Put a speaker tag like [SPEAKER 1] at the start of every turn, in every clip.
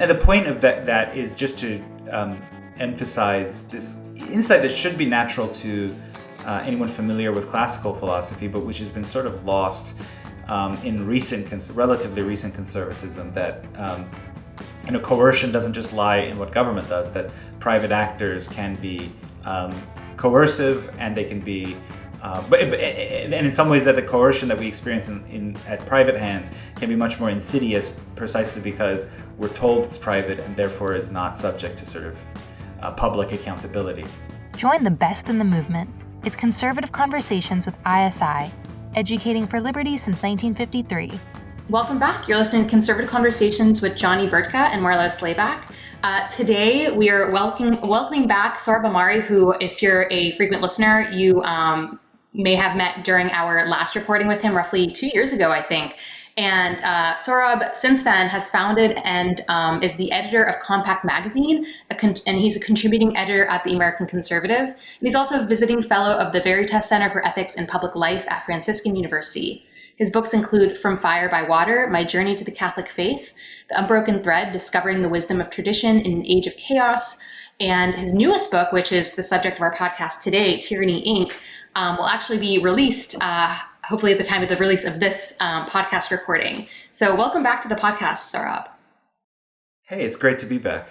[SPEAKER 1] And the point of that is just to emphasize this insight that should be natural to anyone familiar with classical philosophy, but which has been sort of lost in relatively recent conservatism, that coercion doesn't just lie in what government does, that private actors can be coercive, and they can be and in some ways that the coercion that we experience at private hands can be much more insidious, precisely because we're told it's private and therefore is not subject to sort of public accountability.
[SPEAKER 2] Join the best in the movement. It's Conservative Conversations with ISI, educating for liberty since 1953.
[SPEAKER 3] Welcome back. You're listening to Conservative Conversations with Johnny Burtka and Marlo Slayback. Today, we are welcoming back Sohrab Ahmari, who, if you're a frequent listener, you may have met during our last recording with him roughly 2 years ago, I think. And Sohrab, since then, has founded and is the editor of Compact Magazine, and he's a contributing editor at the American Conservative. And he's also a visiting fellow of the Veritas Center for Ethics and Public Life at Franciscan University. His books include From Fire by Water, My Journey to the Catholic Faith, The Unbroken Thread, Discovering the Wisdom of Tradition in an Age of Chaos, and his newest book, which is the subject of our podcast today, Tyranny Inc., will actually be released hopefully at the time of the release of this podcast recording. So welcome back to the podcast, Sohrab.
[SPEAKER 1] Hey, it's great to be back.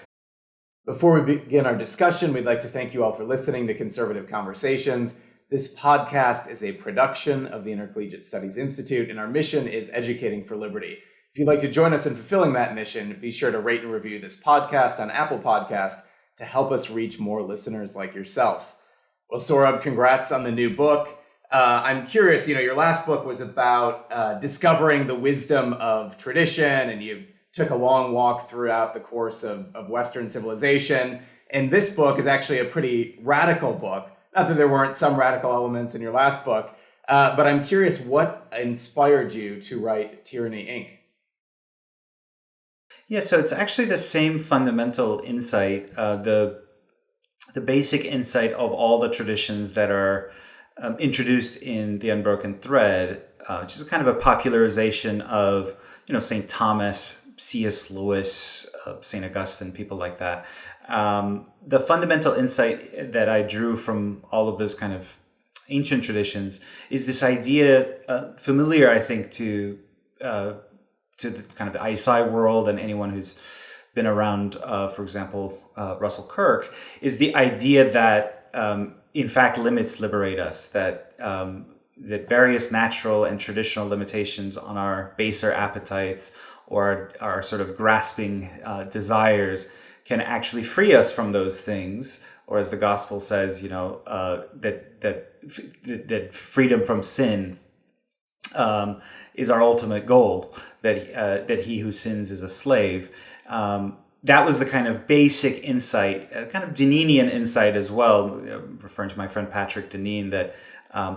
[SPEAKER 4] Before we begin our discussion, we'd like to thank you all for listening to Conservative Conversations. This podcast is a production of the Intercollegiate Studies Institute, and our mission is educating for liberty. If you'd like to join us in fulfilling that mission, be sure to rate and review this podcast on Apple Podcast to help us reach more listeners like yourself. Well, Sohrab, congrats on the new book. I'm curious, your last book was about discovering the wisdom of tradition, and you took a long walk throughout the course of Western civilization. And this book is actually a pretty radical book. Not that there weren't some radical elements in your last book, but I'm curious what inspired you to write Tyranny Inc.
[SPEAKER 1] Yeah, so it's actually the same fundamental insight, the basic insight of all the traditions that are introduced in the Unbroken Thread, which is kind of a popularization of, St. Thomas, C.S. Lewis, St. Augustine, people like that. The fundamental insight that I drew from all of those kind of ancient traditions is this idea, familiar, I think, to the kind of the ISI world and anyone who's been around, for example, Russell Kirk, is the idea that, in fact, limits liberate us, that various natural and traditional limitations on our baser appetites or our sort of grasping desires can actually free us from those things, or as the gospel says, that freedom from sin is our ultimate goal. That he who sins is a slave. That was the kind of basic insight, kind of Denenian insight as well, referring to my friend Patrick Deneen, that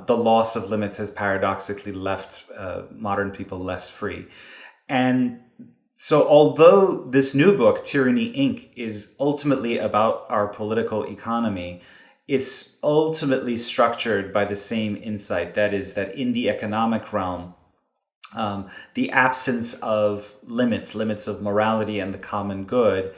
[SPEAKER 1] the loss of limits has paradoxically left modern people less free. And so although this new book, Tyranny Inc., is ultimately about our political economy, it's ultimately structured by the same insight. That is, that in the economic realm, the absence of limits of morality and the common good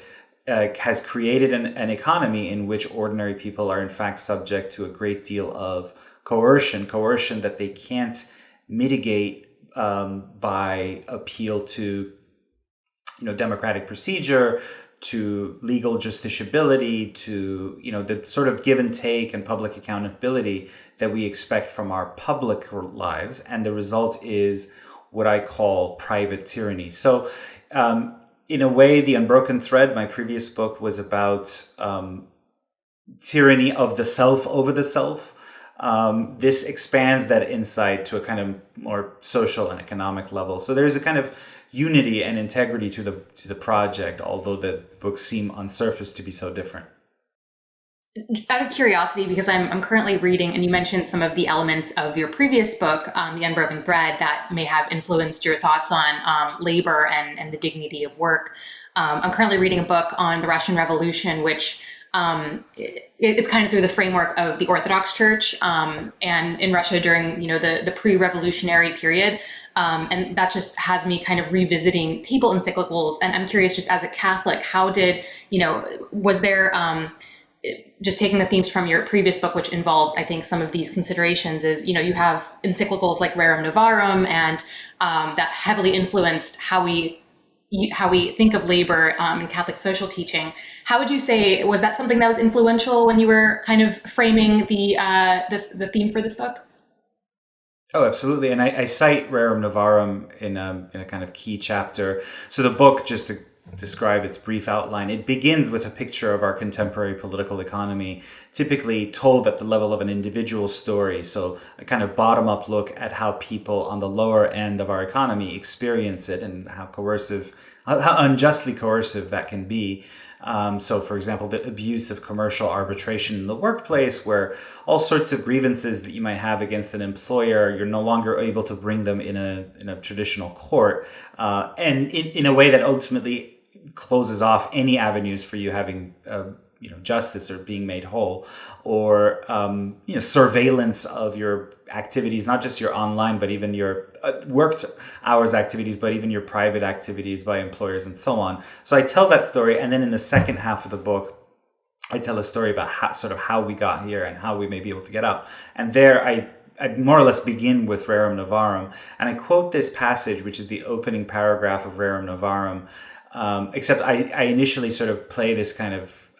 [SPEAKER 1] has created an economy in which ordinary people are in fact subject to a great deal of coercion that they can't mitigate by appeal to democratic procedure, to legal justiciability, to the sort of give and take and public accountability that we expect from our public lives. And the result is what I call private tyranny. So in a way, The Unbroken Thread, my previous book, was about tyranny of the self over the self. This expands that insight to a kind of more social and economic level. So there's a kind of unity and integrity to the project, although the books seem on surface to be so different.
[SPEAKER 3] Out of curiosity, because I'm currently reading, and you mentioned some of the elements of your previous book, The Unbroken Thread, that may have influenced your thoughts on labor and the dignity of work. I'm currently reading a book on the Russian Revolution, which it's kind of through the framework of the Orthodox Church and in Russia during the pre-revolutionary period. And that just has me kind of revisiting papal encyclicals. And I'm curious, just as a Catholic, how did, was there, just taking the themes from your previous book, which involves, I think, some of these considerations, is, you have encyclicals like Rerum, Novarum, and that heavily influenced how we think of labor in Catholic social teaching. How would you say, was that something that was influential when you were kind of framing the theme for this book?
[SPEAKER 1] Oh, absolutely. And I cite Rerum Novarum in a kind of key chapter. So the book, just to describe its brief outline, it begins with a picture of our contemporary political economy, typically told at the level of an individual story. So a kind of bottom-up look at how people on the lower end of our economy experience it and how unjustly coercive that can be. So, for example, the abuse of commercial arbitration in the workplace, where all sorts of grievances that you might have against an employer, you're no longer able to bring them in a traditional court, and in a way that ultimately closes off any avenues for you having justice or being made whole, or surveillance of your activities, not just your online, but even your worked hours activities, but even your private activities by employers and so on. So I tell that story, and then in the second half of the book, I tell a story about how we got here and how we may be able to get out. And there I more or less begin with Rerum Novarum, and I quote this passage, which is the opening paragraph of Rerum Novarum, except I initially sort of play this kind of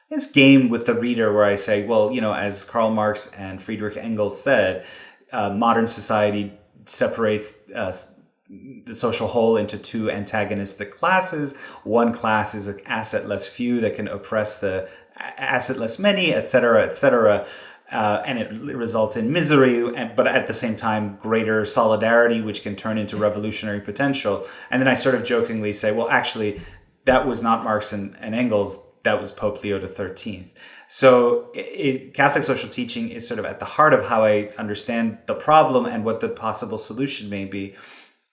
[SPEAKER 1] this game with the reader where I say, well, as Karl Marx and Friedrich Engels said, modern society separates the social whole into two antagonistic classes. One class is an assetless few that can oppress the assetless many, etc., etc., and it results in misery, but at the same time, greater solidarity, which can turn into revolutionary potential. And then I sort of jokingly say, well, actually, that was not Marx and Engels. That was Pope Leo XIII. So Catholic social teaching is sort of at the heart of how I understand the problem and what the possible solution may be.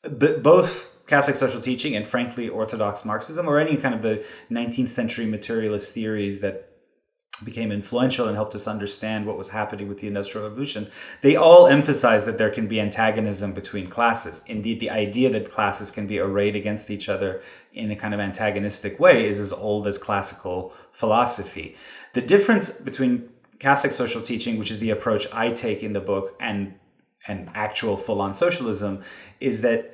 [SPEAKER 1] But both Catholic social teaching and, frankly, Orthodox Marxism, or any kind of the 19th century materialist theories that became influential and helped us understand what was happening with the Industrial Revolution, they all emphasize that there can be antagonism between classes. Indeed, the idea that classes can be arrayed against each other in a kind of antagonistic way is as old as classical philosophy. The difference between Catholic social teaching, which is the approach I take in the book, and actual full-on socialism, is that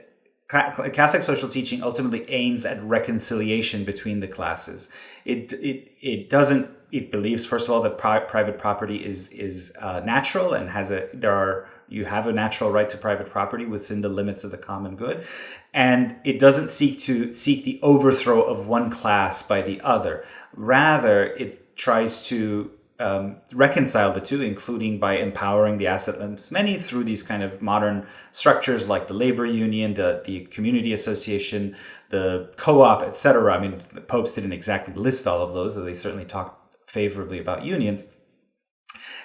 [SPEAKER 1] Catholic social teaching ultimately aims at reconciliation between the classes. It believes, first of all, that private property is natural and you have a natural right to private property within the limits of the common good, and it doesn't seek the overthrow of one class by the other. Rather, it tries to reconcile the two, including by empowering the assetless many through these kind of modern structures like the labor union, the community association, the co-op, etc. I mean, the popes didn't exactly list all of those, though they certainly talked favorably about unions,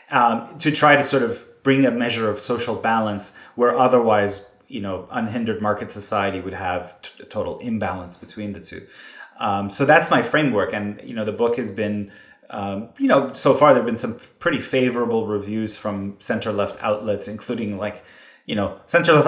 [SPEAKER 1] to try to sort of bring a measure of social balance where otherwise, unhindered market society would have a total imbalance between the two. So that's my framework. And, the book has been, so far there have been some pretty favorable reviews from center-left outlets, including center-left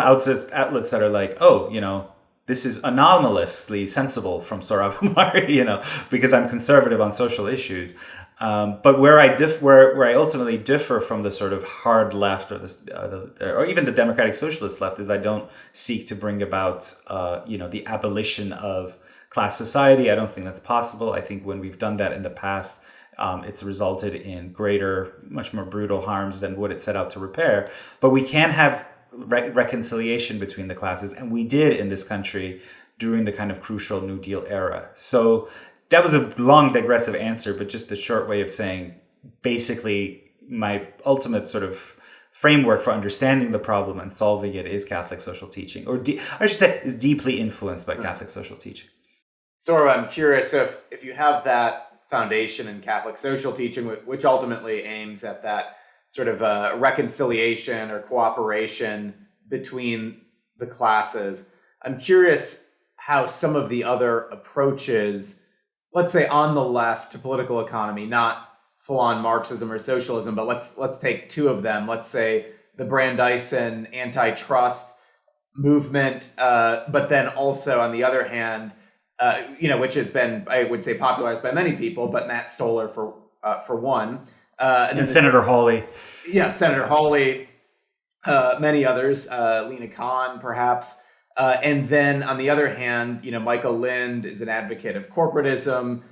[SPEAKER 1] outlets that are like, oh, this is anomalously sensible from Sohrab Ahmari, because I'm conservative on social issues. But where I ultimately differ from the sort of hard left or even the democratic socialist left is I don't seek to bring about the abolition of class society. I don't think that's possible. I think when we've done that in the past, it's resulted in greater, much more brutal harms than what it set out to repair. But we can have reconciliation between the classes, and we did in this country during the kind of crucial New Deal era. So that was a long digressive answer, but just a short way of saying, basically, my ultimate sort of framework for understanding the problem and solving it is Catholic social teaching, or I should say is deeply influenced by Catholic social teaching.
[SPEAKER 4] So I'm curious if you have that foundation in Catholic social teaching, which ultimately aims at that sort of reconciliation or cooperation between the classes. I'm curious how some of the other approaches let's say on the left to political economy, not full-on Marxism or socialism, but let's take two of them. Let's say the Brandeisian antitrust movement, but then also on the other hand, which has been, I would say, popularized by many people, but Matt Stoller for one,
[SPEAKER 1] and Senator Hawley.
[SPEAKER 4] Yeah, Senator Hawley, many others, Lena Khan, perhaps. And then on the other hand, Michael Lind is an advocate of corporatism,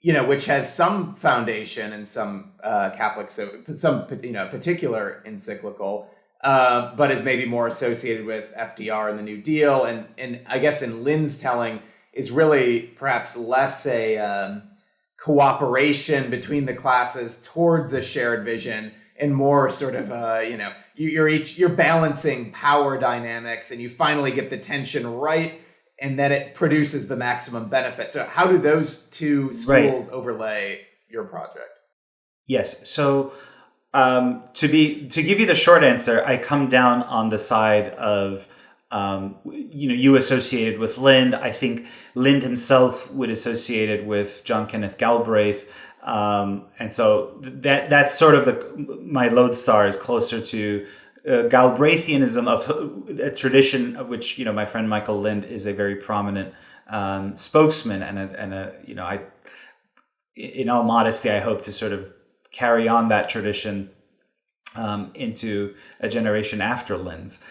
[SPEAKER 4] which has some foundation in some Catholic, some particular encyclical, but is maybe more associated with FDR and the New Deal. And I guess in Lind's telling is really perhaps less a cooperation between the classes towards a shared vision and more sort of, you're balancing power dynamics and you finally get the tension right, and then it produces the maximum benefit. So how do those two schools overlay your project?
[SPEAKER 1] Yes. So to give you the short answer, I come down on the side of you associated with Lind. I think Lind himself would associate it with John Kenneth Galbraith. And so that's sort of my lodestar is closer to Galbraithianism, of a tradition of which my friend Michael Lind is a very prominent spokesman, and I, in all modesty, I hope to sort of carry on that tradition into a generation after Lind's.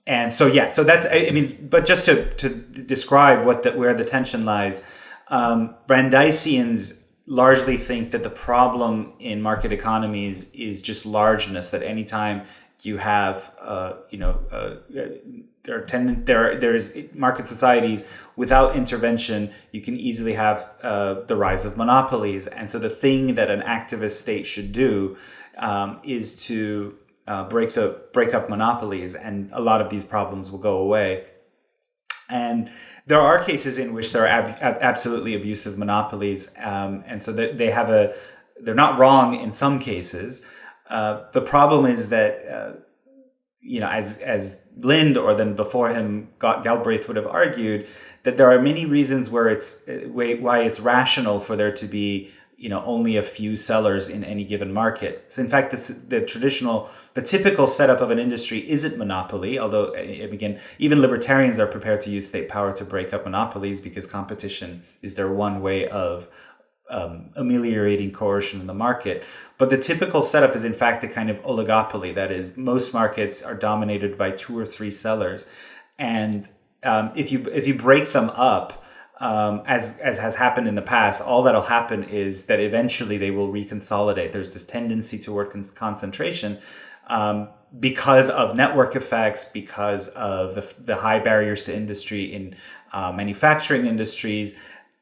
[SPEAKER 1] And so so that's but just to describe where the tension lies, Brandeisians largely think that the problem in market economies is just largeness. That anytime you have there's market societies without intervention, you can easily have the rise of monopolies. And so the thing that an activist state should do is to break up monopolies, and a lot of these problems will go away. And there are cases in which there are absolutely abusive monopolies, and so that they're not wrong in some cases. The problem is that as Lind, or then before him Galbraith, would have argued, that there are many reasons why it's rational for there to be only a few sellers in any given market. So in fact, the typical setup of an industry isn't monopoly, although, again, even libertarians are prepared to use state power to break up monopolies because competition is their one way of ameliorating coercion in the market. But the typical setup is, in fact, a kind of oligopoly. That is, most markets are dominated by 2 or 3 sellers. And if you break them up, as has happened in the past, all that'll happen is that eventually they will reconsolidate. There's this tendency toward concentration because of network effects, because of the high barriers to industry in manufacturing industries.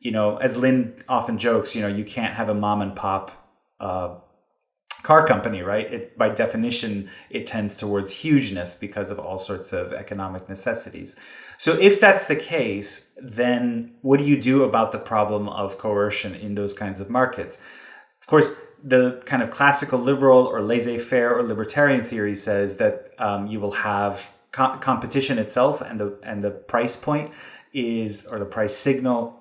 [SPEAKER 1] As Lind often jokes, you can't have a mom and pop car company, right? It's by definition, it tends towards hugeness because of all sorts of economic necessities. So if that's the case, then what do you do about the problem of coercion in those kinds of markets? Of course, the kind of classical liberal or laissez-faire or libertarian theory says that you will have competition itself, and the price point or the price signal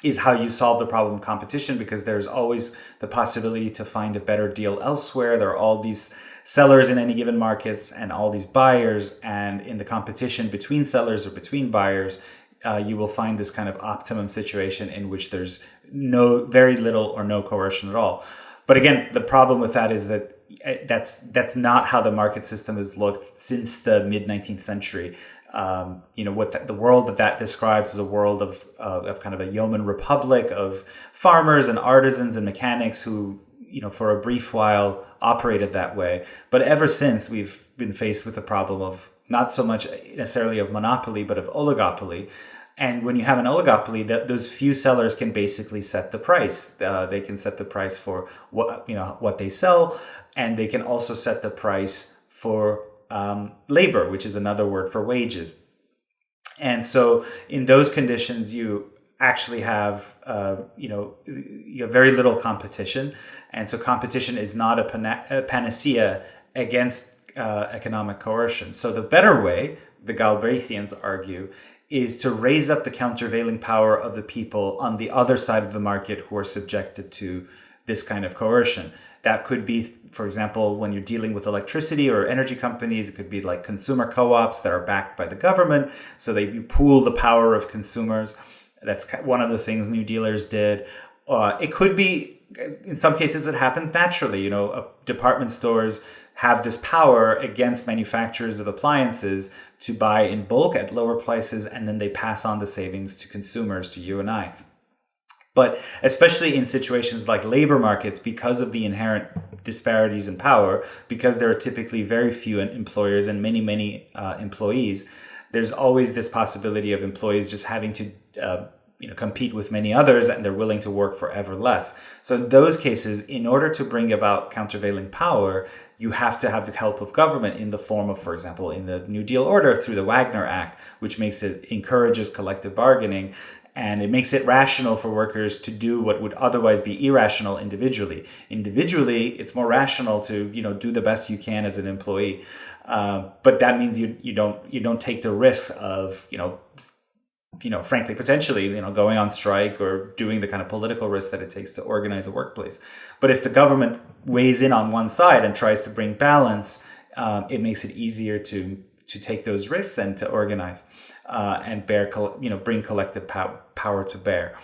[SPEAKER 1] is how you solve the problem of competition, because there's always the possibility to find a better deal elsewhere. There are all these sellers in any given market and all these buyers, and in the competition between sellers or between buyers, you will find this kind of optimum situation in which there's very little or no coercion at all. But again, the problem with that is that that's not how the market system has looked since the mid-19th century. The world that describes is a world of kind of a yeoman republic of farmers and artisans and mechanics who, for a brief while operated that way. But ever since, we've been faced with the problem of not so much necessarily of monopoly, but of oligopoly. And when you have an oligopoly, those few sellers can basically set the price. They can set the price for what they sell, and they can also set the price for labor, which is another word for wages. And so in those conditions, you actually have you have very little competition, and so competition is not a panacea against economic coercion. So the better way, the Galbraithians argue, is to raise up the countervailing power of the people on the other side of the market who are subjected to this kind of coercion. That could be, for example, when you're dealing with electricity or energy companies, it could be like consumer co-ops that are backed by the government. So you pool the power of consumers. That's one of the things New Dealers did. It could be, in some cases, it happens naturally. Department stores have this power against manufacturers of appliances to buy in bulk at lower prices, and then they pass on the savings to consumers, to you and I. But especially in situations like labor markets, because of the inherent disparities in power, because there are typically very few employers and many employees, there's always this possibility of employees just having to compete with many others, and they're willing to work for ever less. So in those cases, in order to bring about countervailing power, you have to have the help of government in the form of, for example, in the New Deal order through the Wagner Act, which encourages collective bargaining. And it makes it rational for workers to do what would otherwise be irrational individually. Individually, it's more rational to do the best you can as an employee, but that means you don't take the risks of frankly potentially going on strike or doing the kind of political risk that it takes to organize a workplace. But if the government weighs in on one side and tries to bring balance, it makes it easier to take those risks and to organize. And bring collective power to bear.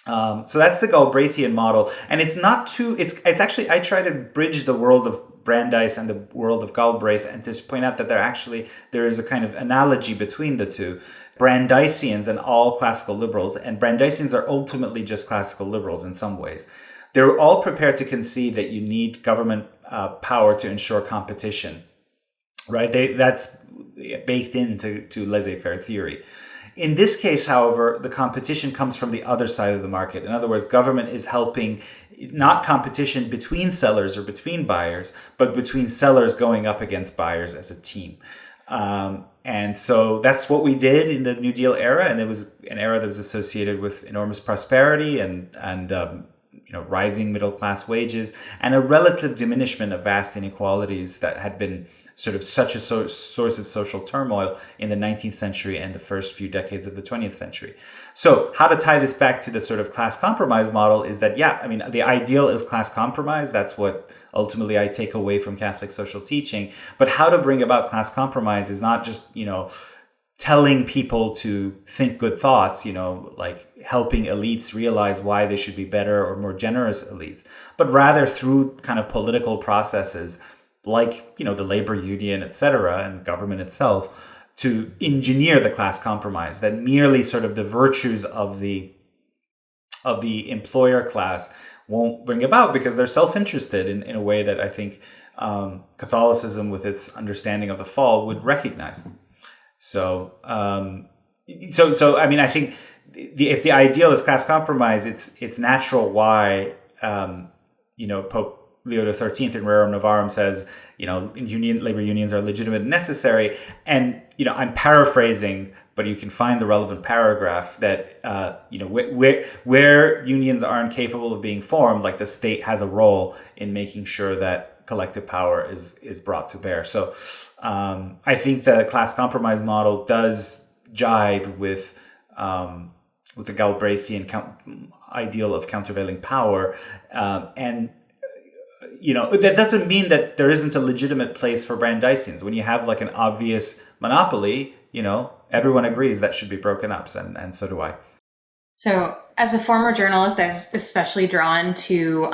[SPEAKER 1] So that's the Galbraithian model, and it's not too. It's actually, I try to bridge the world of Brandeis and the world of Galbraith, and to point out that there is a kind of analogy between the two. Brandeisians and all classical liberals, and Brandeisians are ultimately just classical liberals in some ways. They're all prepared to concede that you need government power to ensure competition, right? That's baked into laissez-faire theory. In this case, however, the competition comes from the other side of the market. In other words, government is helping not competition between sellers or between buyers, but between sellers going up against buyers as a team. And so that's what we did in the New Deal era, and it was an era that was associated with enormous prosperity and rising middle class wages and a relative diminishment of vast inequalities that had been sort of such a source of social turmoil in the 19th century and the first few decades of the 20th century. So how to tie this back to the sort of class compromise model is that, the ideal is class compromise. That's what ultimately I take away from Catholic social teaching. But how to bring about class compromise is not just, telling people to think good thoughts, like helping elites realize why they should be better or more generous elites, but rather through kind of political processes like, the labor union, et cetera, and government itself, to engineer the class compromise that merely sort of the virtues of the employer class won't bring about, because they're self-interested in a way that I think Catholicism, with its understanding of the fall, would recognize. So I think if the ideal is class compromise, it's natural why Pope Leo XIII in Rerum Novarum says, labor unions are legitimate and necessary. And, I'm paraphrasing, but you can find the relevant paragraph that, where unions aren't capable of being formed, like the state has a role in making sure that collective power is brought to bear. So I think the class compromise model does jibe with the Galbraithian ideal of countervailing power, and that doesn't mean that there isn't a legitimate place for Brandeisians. When you have like an obvious monopoly, everyone agrees that should be broken up, and so do I.
[SPEAKER 3] So as a former journalist, I was especially drawn to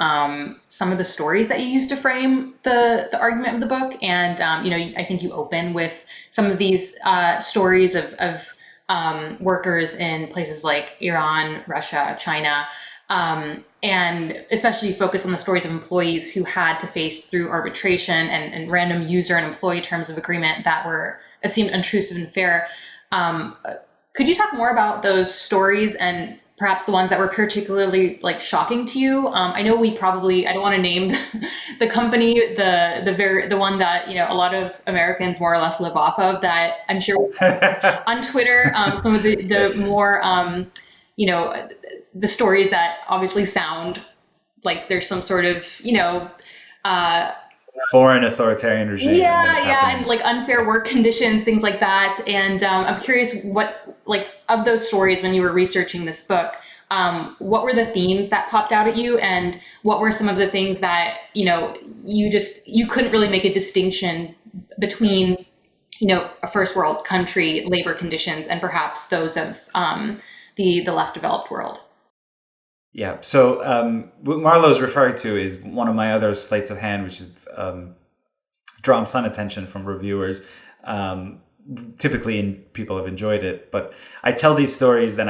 [SPEAKER 3] some of the stories that you used to frame the argument of the book. And, I think you open with some of these stories of workers in places like Iran, Russia, China, and especially focus on the stories of employees who had to face through arbitration and random user and employee terms of agreement that seemed intrusive and fair. Could you talk more about those stories and perhaps the ones that were particularly shocking to you? I know I don't want to name the company, the one that, a lot of Americans more or less live off of, that I'm sure on Twitter, some of the more, the stories that obviously sound like there's some sort of,
[SPEAKER 1] foreign authoritarian regime.
[SPEAKER 3] And like unfair work conditions, things like that. And I'm curious, what, like, of those stories when you were researching this book, what were the themes that popped out at you, and what were some of the things that you couldn't really make a distinction between a first world country labor conditions and perhaps those of the less developed world?
[SPEAKER 1] Yeah. So what Marlowe's referring to is one of my other slates of hand, which is drawn some attention from reviewers. Typically, people have enjoyed it, but I tell these stories then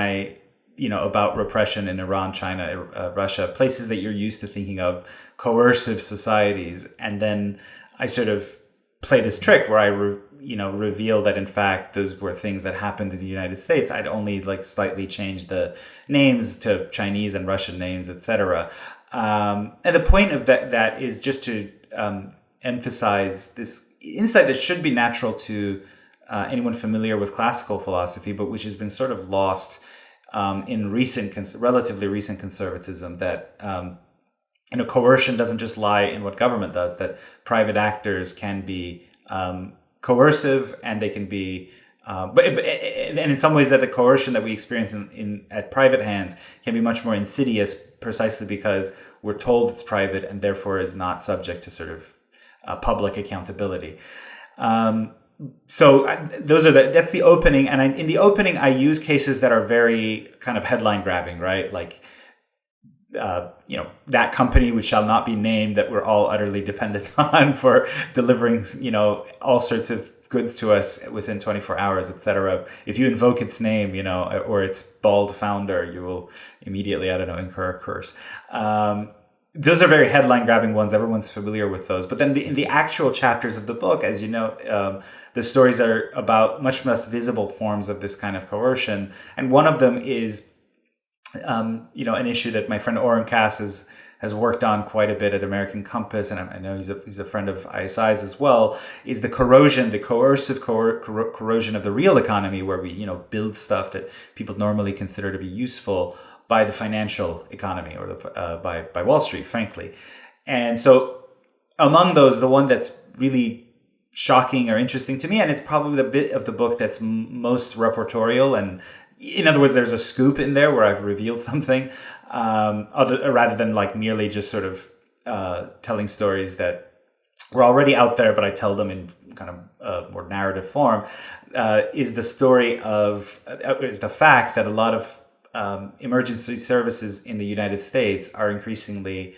[SPEAKER 1] about repression in Iran, China, Russia, places that you're used to thinking of, coercive societies, and then I sort of play this trick where I reveal that in fact those were things that happened in the United States. I'd only slightly changed the names to Chinese and Russian names, etc. And the point of that is just to emphasize this insight that should be natural to anyone familiar with classical philosophy, but which has been sort of lost in relatively recent conservatism, that coercion doesn't just lie in what government does, that private actors can be coercive, and they can be and in some ways that the coercion that we experience at private hands can be much more insidious, precisely because we're told it's private and therefore is not subject to sort of public accountability. So that's the opening, and in the opening I use cases that are very kind of headline grabbing, right? Like that company which shall not be named that we're all utterly dependent on for delivering all sorts of goods to us within 24 hours, etc. If you invoke its name, or its bald founder, you will immediately, incur a curse. Those are very headline grabbing ones. Everyone's familiar with those. But then in the actual chapters of the book, as you know, the stories are about much less visible forms of this kind of coercion. And one of them is, an issue that my friend Oren Cass has worked on quite a bit at American Compass, and I know he's a friend of ISI's as well, is the coercive corrosion of the real economy, where we, build stuff that people normally consider to be useful by the financial economy, or by Wall Street, frankly. And so among those, the one that's really shocking or interesting to me, and it's probably the bit of the book that's most reportorial, and in other words, there's a scoop in there where I've revealed something, rather than merely just sort of telling stories that were already out there, but I tell them in kind of more narrative form, is the story of is the fact that a lot of emergency services in the United States are increasingly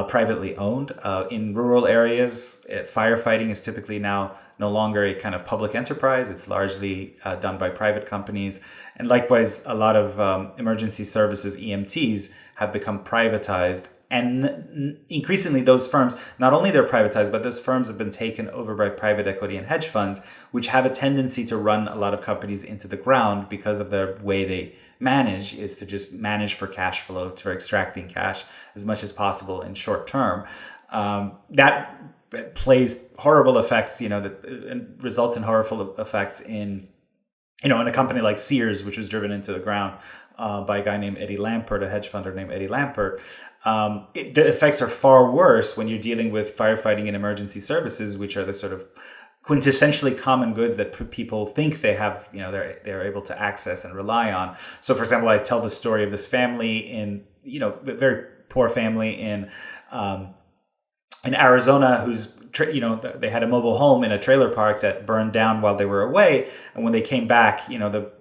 [SPEAKER 1] privately owned. In rural areas, firefighting is typically now no longer a kind of public enterprise. It's largely done by private companies. And likewise, a lot of emergency services, EMTs, have become privatized. And increasingly, those firms, not only they're privatized, but those firms have been taken over by private equity and hedge funds, which have a tendency to run a lot of companies into the ground because of the way they manage, is to just manage for cash flow, to extracting cash as much as possible in short term. That plays horrible effects, that results in horrible effects in a company like Sears, which was driven into the ground by a guy named Eddie Lampert, a hedge funder named Eddie Lampert. The effects are far worse when you're dealing with firefighting and emergency services, which are the sort of quintessentially common goods that people think they have, they're able to access and rely on. So, for example, I tell the story of this family a very poor family in Arizona, who's, they had a mobile home in a trailer park that burned down while they were away. And when they came back, the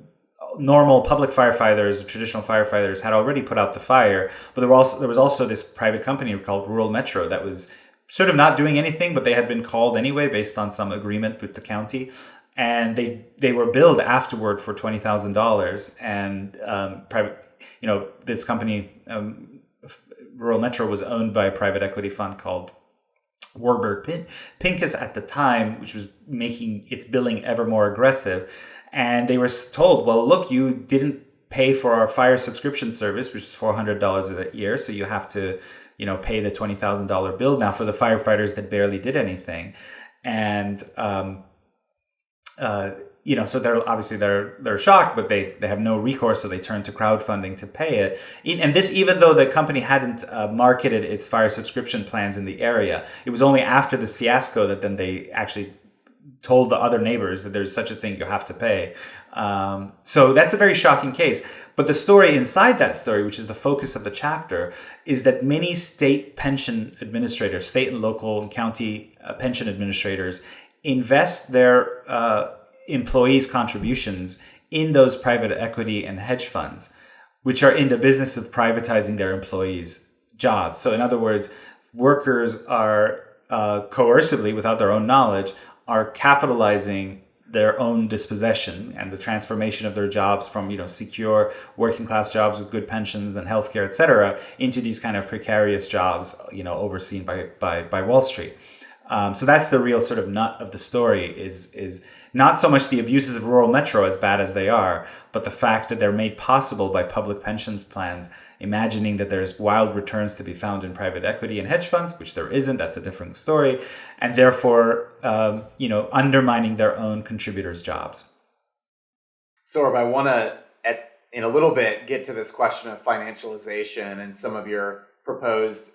[SPEAKER 1] normal public firefighters, traditional firefighters, had already put out the fire. But there was also this private company called Rural Metro that was sort of not doing anything, but they had been called anyway based on some agreement with the county. And they were billed afterward for $20,000. And this company, Rural Metro, was owned by a private equity fund called Warburg Pincus at the time, which was making its billing ever more aggressive. And they were told, well, look, you didn't pay for our fire subscription service, which is $400 a year, so you have to, pay the $20,000 bill now for the firefighters that barely did anything. And so they're shocked, but they have no recourse, so they turn to crowdfunding to pay it. And this, even though the company hadn't marketed its fire subscription plans in the area, it was only after this fiasco that then they actually told the other neighbors that there's such a thing, you have to pay. So that's a very shocking case. But the story inside that story, which is the focus of the chapter, is that many state pension administrators, state and local and county pension administrators, invest their employees' contributions in those private equity and hedge funds, which are in the business of privatizing their employees' jobs. So in other words, workers are coercively, without their own knowledge, are capitalizing their own dispossession and the transformation of their jobs from, secure working class jobs with good pensions and healthcare, et cetera, into these kind of precarious jobs, overseen by Wall Street. So that's the real sort of nut of the story is not so much the abuses of rural metro, as bad as they are, but the fact that they're made possible by public pensions plans, imagining that there's wild returns to be found in private equity and hedge funds, which there isn't. That's a different story. And therefore, undermining their own contributors' jobs.
[SPEAKER 4] Sohrab, I want to, in a little bit, get to this question of financialization and some of your proposed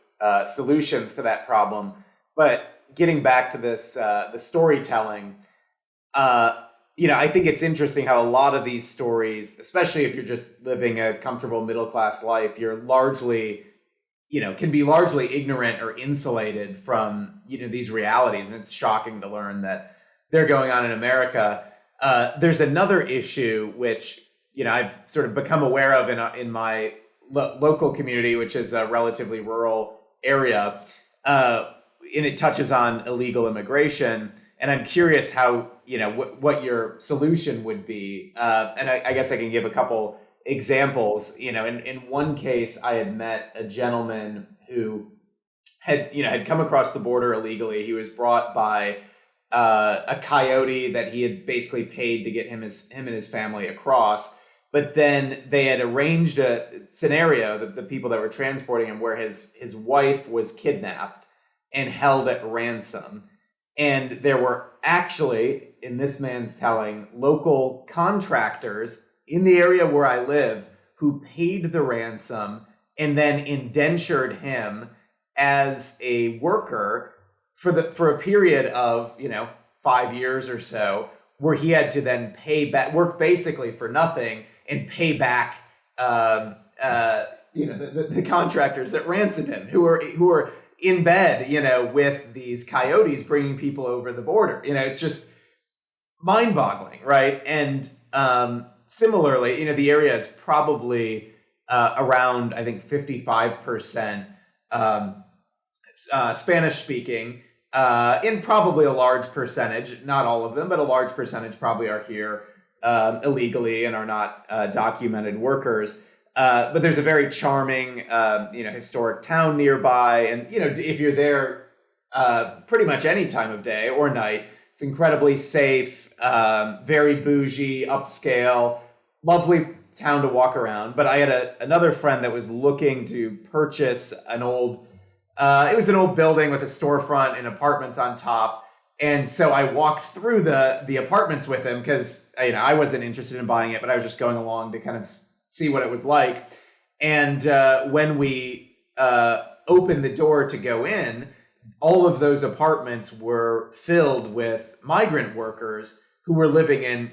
[SPEAKER 4] solutions to that problem. But getting back to this, the storytelling, I think it's interesting how a lot of these stories, especially if you're just living a comfortable middle-class life, you're largely, can be largely ignorant or insulated from, these realities. And it's shocking to learn that they're going on in America. There's another issue which, I've sort of become aware of in my local community, which is a relatively rural area. And it touches on illegal immigration. And I'm curious how, what your solution would be. And I guess I can give a couple examples. In one case, I had met a gentleman who had come across the border illegally. He was brought by a coyote that he had basically paid to get him and his family across. But then they had arranged a scenario, the people that were transporting him, where his wife was kidnapped and held at ransom. And there were actually, in this man's telling, local contractors in the area where I live who paid the ransom and then indentured him as a worker for a period of 5 years or so, where he had to then pay back, work basically for nothing and pay back the contractors that ransomed him, who were in bed, with these coyotes bringing people over the border. It's just mind-boggling, right? And similarly, the area is probably around, I think, 55% Spanish-speaking, in probably a large percentage, not all of them, but a large percentage probably are here illegally and are not documented workers. But there's a very charming, historic town nearby. And, if you're there pretty much any time of day or night, it's incredibly safe, very bougie, upscale, lovely town to walk around. But I had another friend that was looking to purchase an old building with a storefront and apartments on top. And so I walked through the apartments with him because, I wasn't interested in buying it, but I was just going along to kind of see what it was like. And when we opened the door to go in, all of those apartments were filled with migrant workers who were living in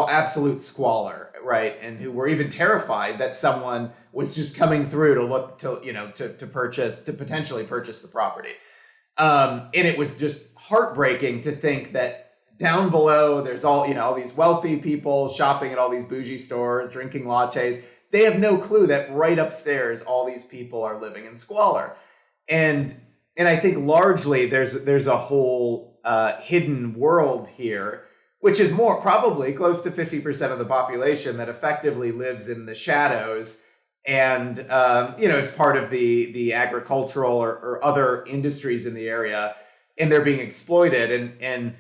[SPEAKER 4] absolute squalor, right? And who were even terrified that someone was just coming through to look to potentially purchase the property. And it was just heartbreaking to think that down below, there's all these wealthy people shopping at all these bougie stores, drinking lattes. They have no clue that right upstairs, all these people are living in squalor. And I think largely there's a whole hidden world here, which is probably close to 50% of the population that effectively lives in the shadows and, is part of the agricultural or other industries in the area, and they're being exploited. And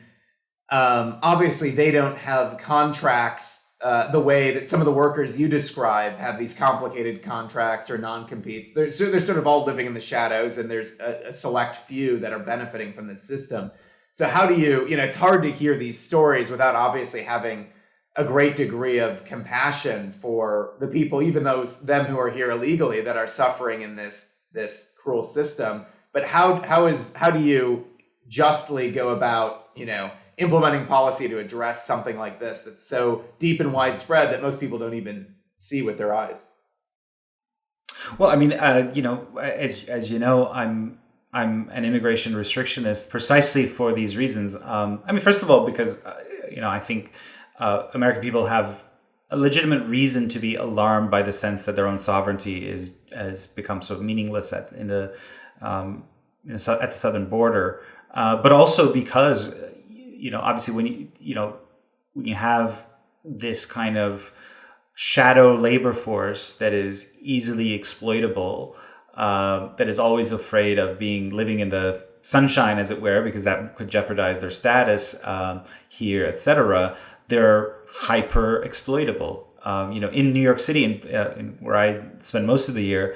[SPEAKER 4] obviously they don't have contracts the way that some of the workers you describe have these complicated contracts or non-competes. They're sort of all living in the shadows, and there's a select few that are benefiting from this system. So how do you, it's hard to hear these stories without obviously having a great degree of compassion for the people, even those them who are here illegally, that are suffering in this cruel system. But how do you justly go about, implementing policy to address something like this that's so deep and widespread that most people don't even see with their eyes?
[SPEAKER 1] Well, I mean, as you know, I'm an immigration restrictionist precisely for these reasons. First of all, because I think American people have a legitimate reason to be alarmed by the sense that their own sovereignty has become sort of meaningless at the southern border, but also because obviously when you have this kind of shadow labor force that is easily exploitable, that is always afraid of living in the sunshine, as it were, because that could jeopardize their status here, etc. They're hyper exploitable. In New York City, where I spend most of the year,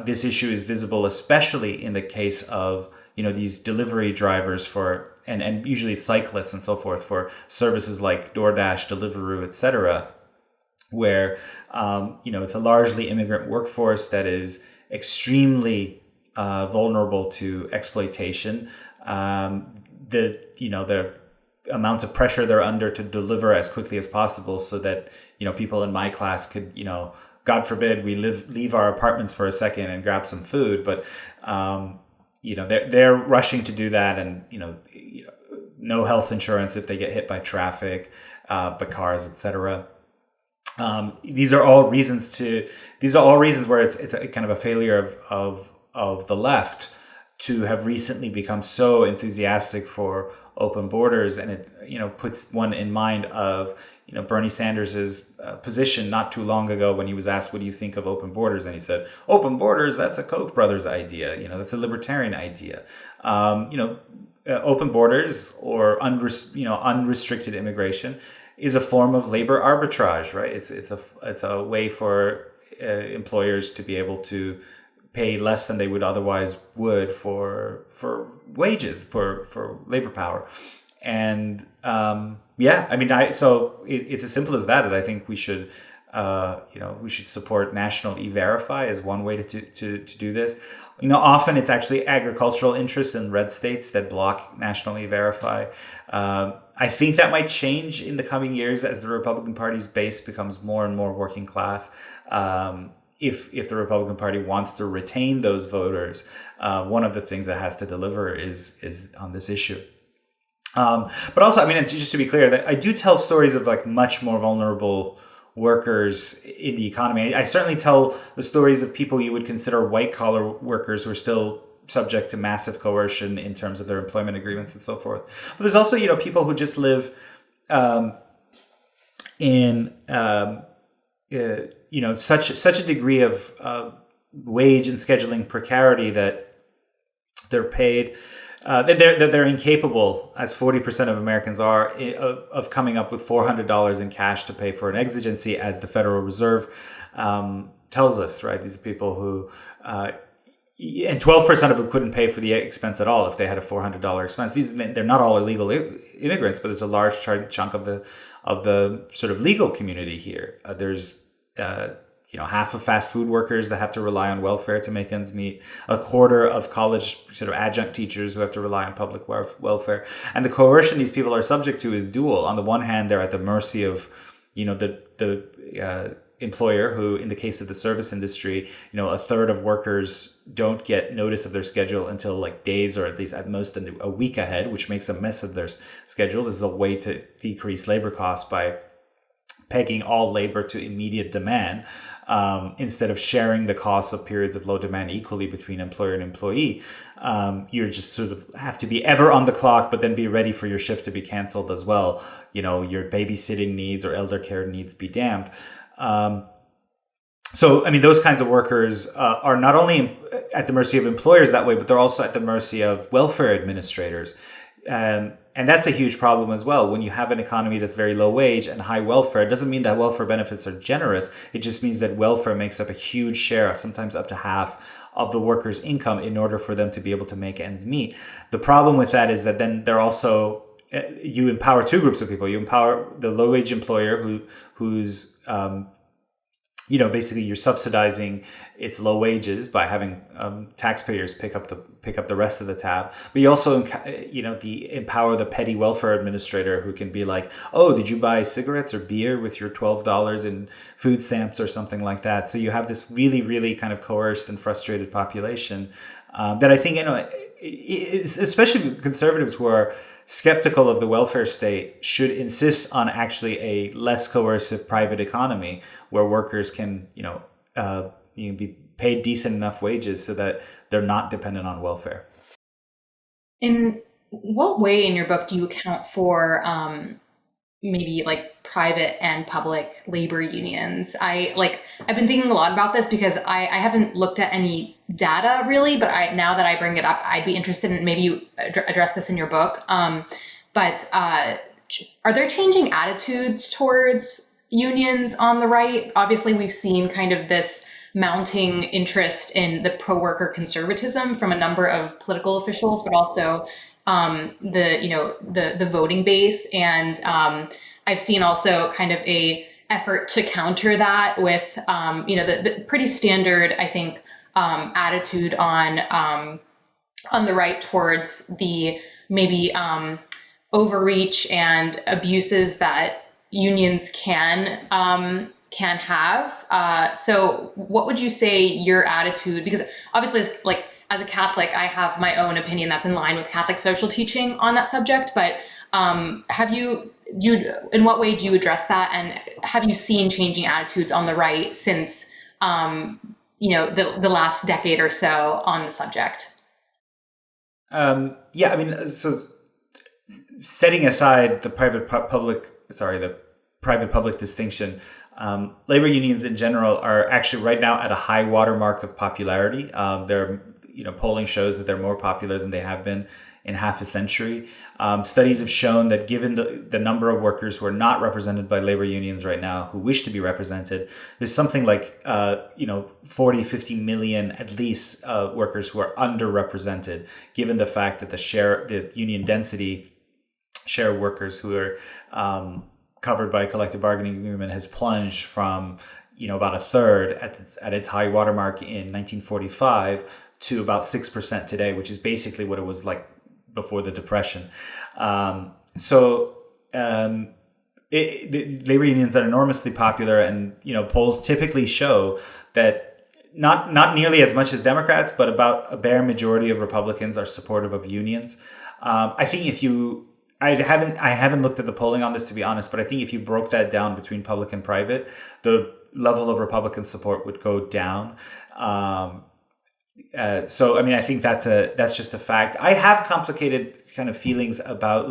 [SPEAKER 1] this issue is visible, especially in the case of these delivery drivers and usually cyclists and so forth for services like DoorDash, Deliveroo, etc., where it's a largely immigrant workforce that is extremely vulnerable to exploitation. The amount of pressure they're under to deliver as quickly as possible, so that people in my class could God forbid we leave our apartments for a second and grab some food, but they're rushing to do that, and no health insurance if they get hit by traffic, by cars, etc. These are all reasons where it's a kind of a failure of the left to have recently become so enthusiastic for open borders, and it puts one in mind of Bernie Sanders's position not too long ago when he was asked, "What do you think of open borders?" And he said, "Open borders, that's a Koch brothers idea. That's a libertarian idea." Open borders or unrestricted immigration is a form of labor arbitrage, right? It's a way for employers to be able to pay less than they would otherwise for wages, for labor power. And it's as simple as that I think we should support National E-Verify as one way to do this. Often it's actually agricultural interests in red states that block National E-Verify. I think that might change in the coming years as the Republican Party's base becomes more and more working class. If the Republican Party wants to retain those voters, one of the things that has to deliver is on this issue. But also, just to be clear, that I do tell stories of much more vulnerable workers in the economy. I certainly tell the stories of people you would consider white collar workers who are still subject to massive coercion in terms of their employment agreements and so forth. But there's also, people who just live in such a degree of wage and scheduling precarity that they're paid that they're incapable, as 40% of Americans are, of coming up with $400 in cash to pay for an exigency, as the Federal Reserve tells us. Right, these are people who. And 12% of them couldn't pay for the expense at all if they had a $400 expense. They're not all illegal immigrants, but there's a large chunk of the sort of legal community here. There's half of fast food workers that have to rely on welfare to make ends meet, a quarter of college sort of adjunct teachers who have to rely on public welfare, and the coercion these people are subject to is dual. On the one hand, they're at the mercy of the employer, who, in the case of the service industry, a third of workers don't get notice of their schedule until days, or at least at most a week ahead, which makes a mess of their schedule. This is a way to decrease labor costs by pegging all labor to immediate demand, instead of sharing the costs of periods of low demand equally between employer and employee. You just sort of have to be ever on the clock, but then be ready for your shift to be canceled as well. Your babysitting needs or elder care needs be damned. Those kinds of workers are not only at the mercy of employers that way, but they're also at the mercy of welfare administrators. And that's a huge problem as well. When you have an economy that's very low wage and high welfare, it doesn't mean that welfare benefits are generous. It just means that welfare makes up a huge share, sometimes up to half, of the worker's income in order for them to be able to make ends meet. The problem with that is that then they're also you empower two groups of people. You empower the low wage employer who's basically you're subsidizing its low wages by having taxpayers pick up the rest of the tab. But you also empower the petty welfare administrator who can be like, oh, did you buy cigarettes or beer with your $12 in food stamps or something like that? So you have this really, really kind of coerced and frustrated population that I think especially conservatives who are skeptical of the welfare state should insist on actually a less coercive private economy where workers can, be paid decent enough wages so that they're not dependent on welfare.
[SPEAKER 3] In what way in your book do you account for maybe like private and public labor unions? I've been thinking a lot about this because I haven't looked at any data really, but now that I bring it up, I'd be interested in maybe you address this in your book. But are there changing attitudes towards unions on the right? Obviously, we've seen kind of this mounting interest in the pro-worker conservatism from a number of political officials, but also the voting base. And I've seen also kind of a effort to counter that with the pretty standard, I think, attitude on the right towards the maybe overreach and abuses that unions can have. So what would you say your attitude, because obviously it's like, as a Catholic, I have my own opinion that's in line with Catholic social teaching on that subject, but in what way do you address that? And have you seen changing attitudes on the right since, the last decade or so on the subject?
[SPEAKER 1] So setting aside the private-public distinction, labor unions in general are actually right now at a high watermark of popularity. Polling shows that they're more popular than they have been in half a century. Studies have shown that given the number of workers who are not represented by labor unions right now, who wish to be represented, there's something like 40, 50 million at least workers who are underrepresented, given the fact that the union density share of workers who are covered by a collective bargaining agreement has plunged from about a third at its high watermark in 1945 to about 6% today, which is basically what it was like before the Depression. Labor unions are enormously popular, and polls typically show that not nearly as much as Democrats, but about a bare majority of Republicans are supportive of unions. I think I haven't looked at the polling on this, to be honest, but I think if you broke that down between public and private, the level of Republican support would go down. I think that's just a fact. I have complicated kind of feelings about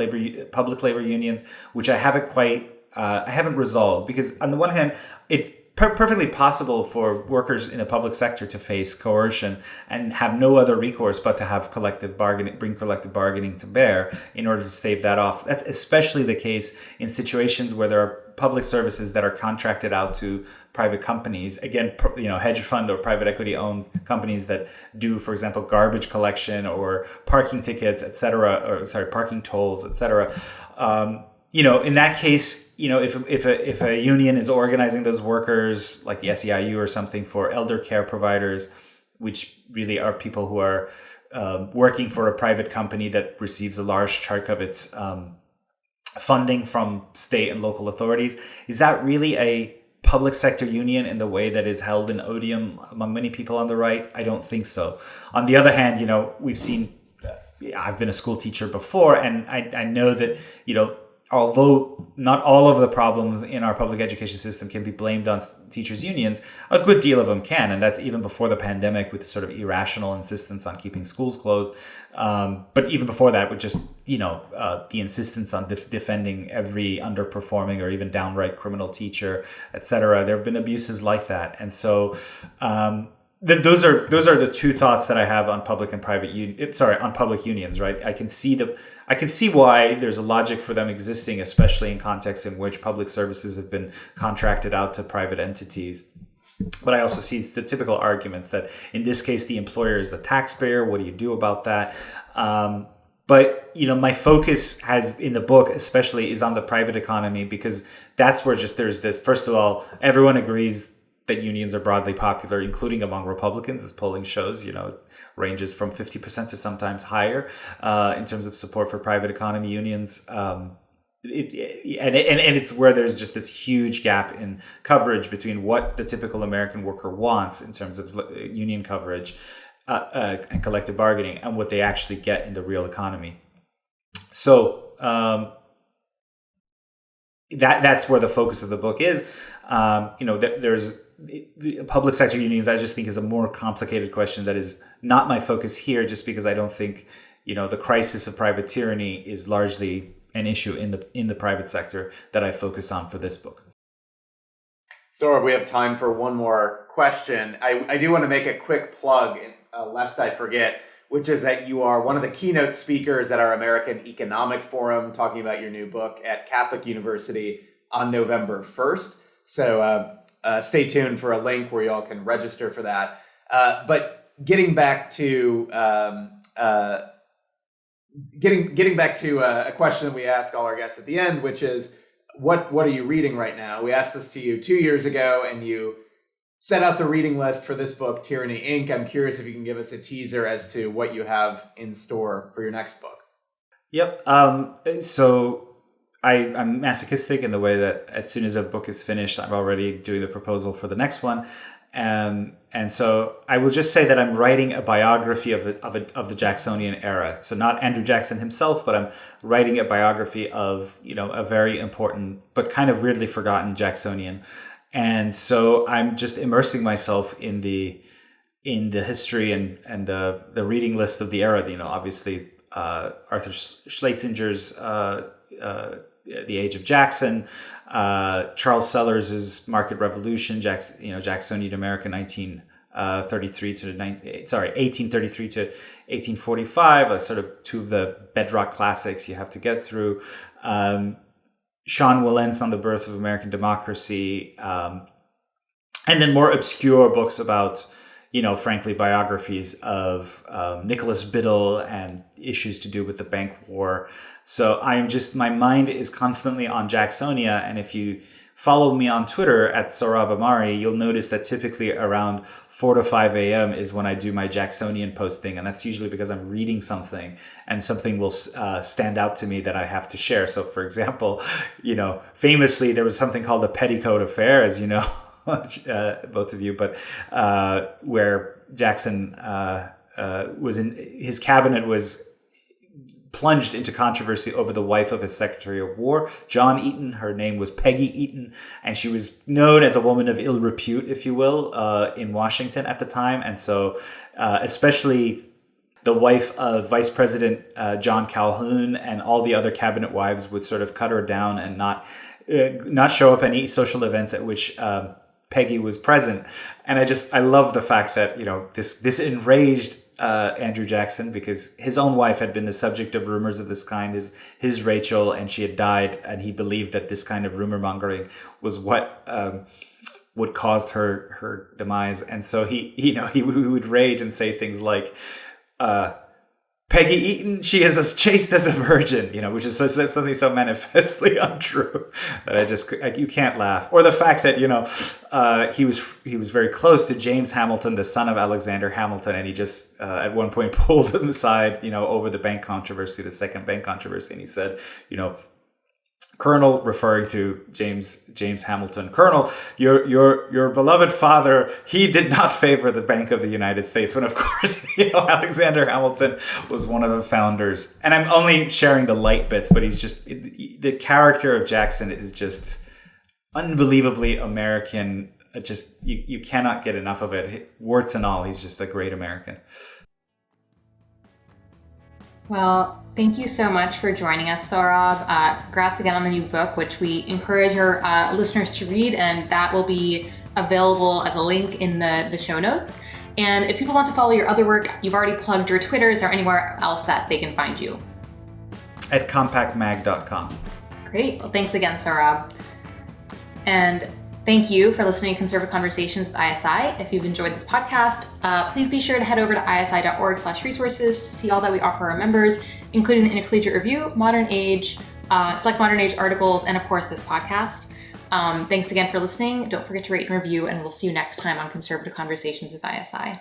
[SPEAKER 1] public labor unions, which I haven't resolved, because on the one hand, it's perfectly possible for workers in a public sector to face coercion and have no other recourse but to have bring collective bargaining to bear in order to stave that off. That's especially the case in situations where there are public services that are contracted out to private companies. Again, hedge fund or private equity owned companies that do, for example, garbage collection or parking tickets, parking tolls, etc. In that case, if a union is organizing those workers, like the SEIU or something, for elder care providers, which really are people who are working for a private company that receives a large chunk of its funding from state and local authorities, is that really a public sector union in the way that is held in odium among many people on the right? I don't think so. On the other hand, we've seen, I've been a school teacher before, and I know that, although not all of the problems in our public education system can be blamed on teachers' unions, a good deal of them can. And that's even before the pandemic, with the sort of irrational insistence on keeping schools closed. But even before that, with just, the insistence on defending every underperforming or even downright criminal teacher, etc. There have been abuses like that. And so those are the two thoughts that I have on public and private on public unions, right? I can see why there's a logic for them existing, especially in contexts in which public services have been contracted out to private entities. But I also see the typical arguments that in this case, the employer is the taxpayer. What do you do about that? But, my focus in the book especially is on the private economy, because that's where there's this, first of all, everyone agrees that unions are broadly popular, including among Republicans, as polling shows, ranges from 50% to sometimes higher in terms of support for private economy unions. And it's where there's just this huge gap in coverage between what the typical American worker wants in terms of union coverage and collective bargaining and what they actually get in the real economy. So that's where the focus of the book is. There's public sector unions, I just think, is a more complicated question that is not my focus here, just because I don't think, the crisis of private tyranny is largely an issue in the private sector that I focus on for this book.
[SPEAKER 4] Sohrab, we have time for one more question. I do want to make a quick plug, lest I forget, which is that you are one of the keynote speakers at our American Economic Forum, talking about your new book at Catholic University on November 1st. So stay tuned for a link where you all can register for that. But getting back to a question that we ask all our guests at the end, which is, what are you reading right now? We asked this to you 2 years ago, and you set out the reading list for this book, Tyranny Inc. I'm curious if you can give us a teaser as to what you have in store for your next book.
[SPEAKER 1] Yep. So I'm masochistic in the way that as soon as a book is finished, I'm already doing the proposal for the next one. And so I will just say that I'm writing a biography of the Jacksonian era. So not Andrew Jackson himself, but I'm writing a biography of, a very important but kind of weirdly forgotten Jacksonian. And so I'm just immersing myself in the history and the reading list of the era. Obviously Arthur Schlesinger's The Age of Jackson, Charles Sellers's Market Revolution, Jacksonian America, 1833 to 1845, are sort of two of the bedrock classics you have to get through. Sean Wilentz on the Birth of American Democracy, and then more obscure books about, frankly, biographies of Nicholas Biddle and issues to do with the bank war. So my mind is constantly on Jacksonia, and if you follow me on Twitter at Sohrab Ahmari, you'll notice that typically around 4 to 5 a.m. is when I do my Jacksonian posting, and that's usually because I'm reading something and something will stand out to me that I have to share. So, for example, famously there was something called the Petticoat Affair, as you know, both of you, but where Jackson his cabinet was plunged into controversy over the wife of his Secretary of War, John Eaton. Her name was Peggy Eaton, and she was known as a woman of ill repute, if you will, in Washington at the time. And so especially the wife of Vice President John Calhoun and all the other cabinet wives would sort of cut her down and not show up at any social events at which Peggy was present. And I love the fact that, this enraged Andrew Jackson, because his own wife had been the subject of rumors of this kind, his Rachel, and she had died, and he believed that this kind of rumor mongering was what caused her demise. And so he would rage and say things like, Peggy Eaton, she is as chaste as a virgin, which is something so manifestly untrue that you can't laugh. Or the fact that, he was very close to James Hamilton, the son of Alexander Hamilton, and he just at one point pulled him aside, over the bank controversy, the second bank controversy, and he said, Colonel, referring to James Hamilton, Colonel, your beloved father, he did not favor the Bank of the United States, when of course, Alexander Hamilton was one of the founders. And I'm only sharing the light bits, but the character of Jackson is just unbelievably American. You cannot get enough of it. Warts and all, he's just a great American.
[SPEAKER 3] Well, thank you so much for joining us, Sohrab. Congrats again on the new book, which we encourage our listeners to read, and that will be available as a link in the show notes. And if people want to follow your other work, you've already plugged your Twitter. Is there anywhere else that they can find you?
[SPEAKER 1] At compactmag.com.
[SPEAKER 3] Great. Well, thanks again, Sohrab. And Thank you for listening to Conservative Conversations with ISI. If you've enjoyed this podcast, please be sure to head over to isi.org/resources to see all that we offer our members, including the Intercollegiate Review, Modern Age, select Modern Age articles, and of course this podcast. Thanks again for listening. Don't forget to rate and review, and we'll see you next time on Conservative Conversations with ISI.